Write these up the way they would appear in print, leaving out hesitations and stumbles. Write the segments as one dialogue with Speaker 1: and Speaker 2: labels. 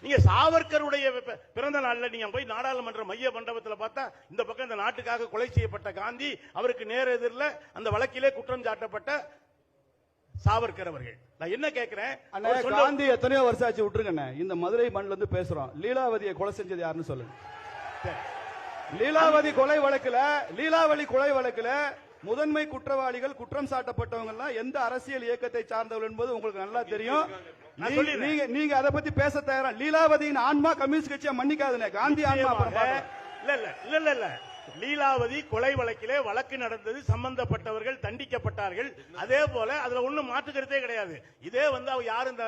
Speaker 1: நீங்க சாவர்கருடைய பிறந்த நாள்ல நீங்க போய் நாடாளுமன்ற மைய மண்டபத்தில் பார்த்தா இந்த பக்கம் இந்த நாட்டுக்காக கொலை செய்யப்பட்ட காந்தி, அவருக்கு நேர் எதிரில் அந்த வழக்கிலே குற்றம் சாட்டப்பட்ட சாவர்கர் அவர்கள். நான் என்ன கேட்கிறேன்,
Speaker 2: காந்தி எத்தனையோ வருஷம் ஆச்சு விட்டுருங்க. இந்த மதுரை மண்ணில இருந்து பேசுறோம். லீலாவதியை கொலை செஞ்சது யாருன்னு சொல்லுங்க. லீலாவதி கொலை வழக்குல, லீலாவதி கொலை வழக்குல முதன்மை குற்றவாளிகள் குற்றம் சாட்டப்பட்டவங்க எல்லாம் எந்த அரசியல் இயக்கத்தை சார்ந்தவர்கள் என்பது உங்களுக்கு நல்லா தெரியும். நீங்க அதை பத்தி பேச தயாரா? லீலாவதியின் ஆன்மா கம்யூனிஸ்ட் கட்சியை மன்னிக்காதுனே. காந்தி ஆன்மா
Speaker 1: இல்ல லீலாவதி கொலை வழக்கிலே வழக்கு நடந்தது, சம்பந்தப்பட்டவர்கள் தண்டிக்கப்பட்டார்கள். அதே போல அதுல ஒண்ணும் மாற்று கருத்தே கிடையாது. இதே அவர் யாரும்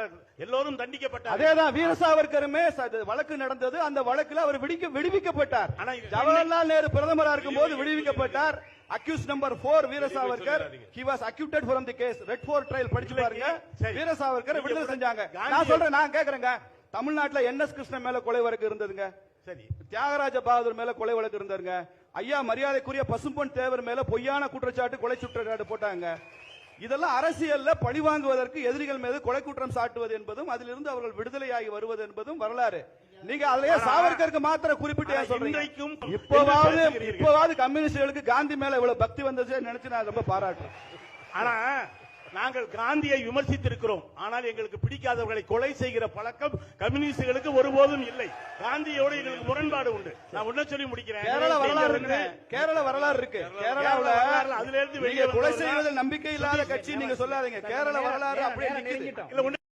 Speaker 1: எல்லோரும் தண்டிக்கப்பட்டார்.
Speaker 2: அதேதான் வீர சாவர்கருமே வழக்கு நடந்தது. அந்த வழக்குல அவர் விடுவிக்கப்பட்டார். ஜவஹர்லால் நேரு பிரதமரா இருக்கும் போது விடுவிக்கப்பட்டார். Accuse number 4 Veer Savarkar. he was acquitted from the case. Red fort trial படிச்சு பாருங்க. வீர சாவர்கர் விடுதலை செஞ்சாங்க. நான் சொல்றேன், நான் கேக்குறேங்க, தமிழ்நாட்டுல NS கிருஷ்ணன் மேல கொலை வழக்கு இருந்ததுங்க. சரி, தியாகராஜ பகதூர் மேல கொலை வழக்கு இருந்தாருங்க. ஐயா மரியாதைக்குரிய பசும்பொன் தேவர் மேல பொய்யான குற்றச்சாட்டு, கொலை குற்றச்சாட்டு போட்டாங்க. இதெல்லாம் அரசியல்ல பழிவாங்குவதற்கு எதிரிகள் மீது கொலை குற்றம் சாட்டுவது என்பதும் அதிலிருந்து அவர்கள் விடுதலையாகி வருவது என்பதும் வரலாறு. நீங்க அதுலயே சாவர்கருக்கு மாத்திர குறிப்பிட்டு சொல்றீங்க. இப்போவாவது கம்யூனிஸ்டுகளுக்கு காந்தி மேல இவ்வளவு பக்தி வந்தது நினைச்சு நான் ரொம்ப பாராட்டுறேன்.
Speaker 1: ஆனா நாங்கள் காந்தியை விமர்சித்திருக்கிறோம். ஆனால் எங்களுக்கு பிடிக்காதவர்களை கொலை செய்கிற பழக்கம் கம்யூனிஸ்டுகளுக்கு ஒருபோதும் இல்லை. காந்தியோடு எங்களுக்கு முரண்பாடு உண்டு. நான் ஒன்ன சொல்லி முடிக்கிறேன்.
Speaker 2: கேரள வரலாறு இருக்கு. கேரள வரலாறு இருக்கு. கேரளாவில்
Speaker 1: அதுல இருந்து
Speaker 2: கொலை செய்வதில் நம்பிக்கை இல்லாத கட்சி நீங்க சொல்லாதீங்க. கேரள வரலாறு அப்படியே